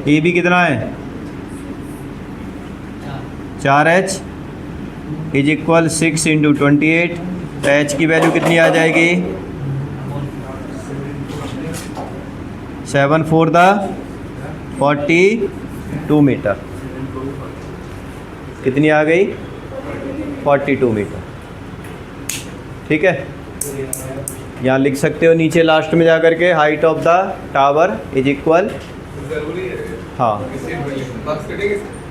ए बी कितना है 4h इज इक्वल 6 इंटू 28, तो h की वैल्यू कितनी आ जाएगी 7 4 42 मीटर। कितनी आ गई 42 मीटर, ठीक है। यहाँ लिख सकते हो नीचे लास्ट में जा कर के height of the tower is equal, हाँ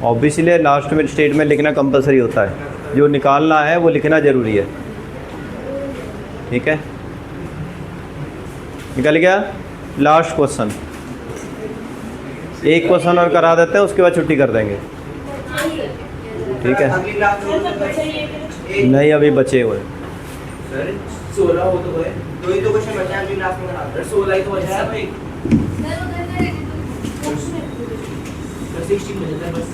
ऑब्वियसली लास्ट में स्टेटमेंट लिखना कंपलसरी होता है, जो निकालना है वो लिखना ज़रूरी है, ठीक है। निकल गया लास्ट क्वेश्चन, एक क्वेश्चन और करा देते हैं उसके बाद छुट्टी कर देंगे, ठीक है। नहीं अभी बचे हुए 16 हो तो गए, दो ही तो क्वेश्चन बचे हैं अभी लास्ट में करा दो, 16 ही तो बचा है भाई, 16 बचे हैं बस।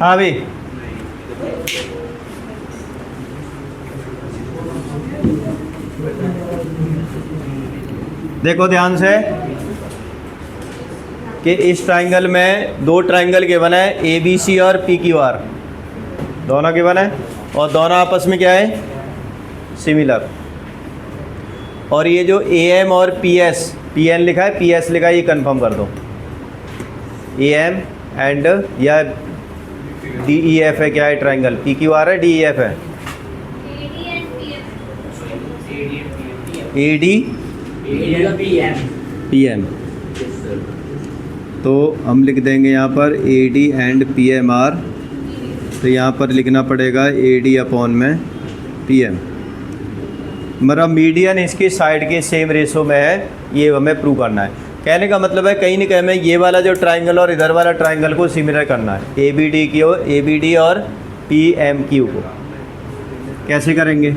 हाँ भाई देखो ध्यान से कि इस ट्राइंगल में दो ट्राइंगल के बना है ए बी सी और पी क्यू आर, दोनों के बना है और दोनों आपस में क्या है सिमिलर। और ये जो ए एम और पी एस पी एन लिखा है पी एस लिखा है ये कंफर्म कर दो, ए एम एंड या डी ई एफ है क्या है ट्राइंगल, पी क्यू आर है डी ई एफ है, ए डी पी एम तो हम लिख देंगे यहाँ पर AD एंड PMR, तो यहाँ पर लिखना पड़ेगा AD अपॉन में PM। मतलब मीडियन इसकी साइड के सेम रेशो में है, ये हमें प्रूव करना है। कहने का मतलब है कहीं न कहीं हमें ये वाला जो ट्राइंगल और इधर वाला ट्राइंगल को सिमिलर करना है, ABD और PMQ को। कैसे करेंगे?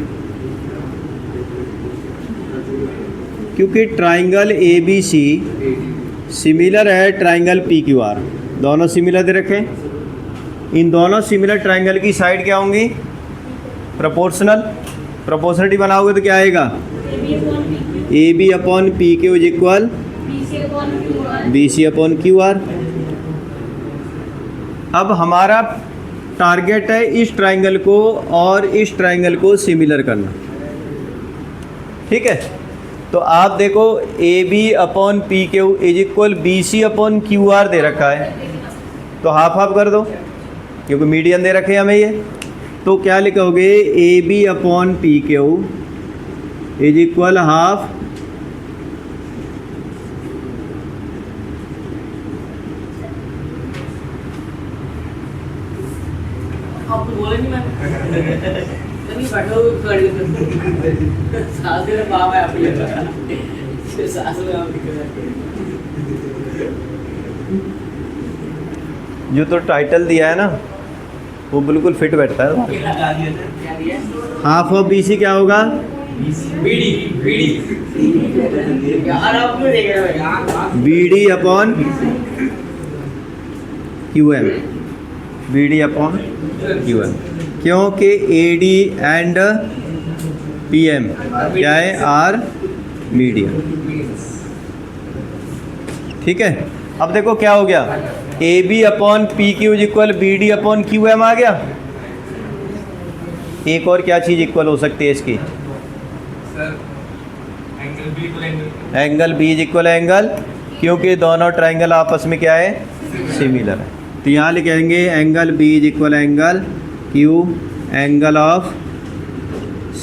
क्योंकि ट्राइंगल ABC सिमिलर है ट्राइंगल PQR, दोनों सिमिलर दे रखें। इन दोनों सिमिलर ट्राइंगल की साइड क्या होंगी? प्रोपोर्शनल। प्रोपोर्शनलिटी बनाओगे तो क्या आएगा? AB upon PQ is equal BC upon QR। अब हमारा टारगेट है इस ट्राइंगल को और इस ट्राइंगल को सिमिलर करना, ठीक है। तो आप देखो AB upon PQ is equal BC upon QR दे रखा है, तो हाफ हाफ कर दो क्योंकि मीडियन दे रखे हैं हमें ये। तो क्या लिखोगे? AB upon PQ is equal half आपको बोले नहीं मैंने नहीं बैठो खड़े सास मेरा बाप है आप ये सास में आप जो तो टाइटल दिया है ना वो बिल्कुल फिट बैठता है। क्या दिया हाफ ऑफ BC क्या होगा? बीडी यार आप क्यों देख रहे हो BD upon QM, BD upon QM, क्योंकि AD एंड PM क्या है? R मीडियम, ठीक है। अब देखो क्या हो गया? AB upon PQ is equal BD upon QM आ गया। एक और क्या चीज़ इक्वल हो सकती है इसकी? Angle B is equal angle, क्योंकि दोनों ट्राइंगल आपस में क्या है? सिमिलर है। तो यहाँ लिखेंगे angle B is equal angle Q, angle of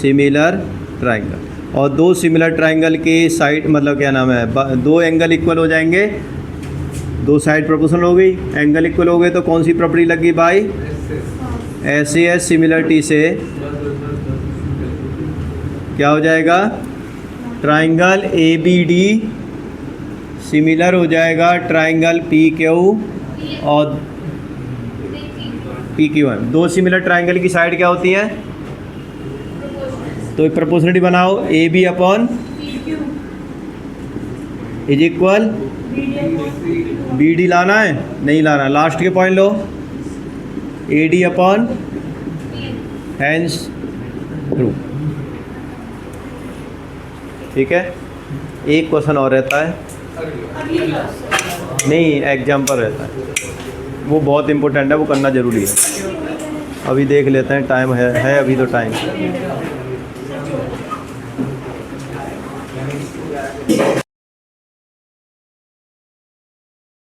similar triangle. और दो सिमिलर ट्राइंगल के साइड मतलब क्या नाम है, दो एंगल इक्वल हो जाएंगे, दो साइड प्रोपोर्शनल हो गई, एंगल इक्वल हो गए तो कौन सी प्रॉपर्टी लगी भाई? SAS सिमिलरिटी से क्या हो जाएगा? ट्राइंगल ABD सिमिलर हो जाएगा ट्राइंगल PQ और PQM। दो सिमिलर ट्राइंगल की साइड क्या होती है? तो प्रोपोर्शनलिटी बनाओ, AB upon is equal BD लाना है? नहीं लाना, लास्ट के पॉइंट लो, AD अपॉन हैंस थ्रू, ठीक है। एक क्वेश्चन और रहता है, नहीं एग्जाम पर रहता है, वो बहुत इंपॉर्टेंट है, वो करना ज़रूरी है। अभी देख लेते हैं, टाइम है अभी तो टाइम।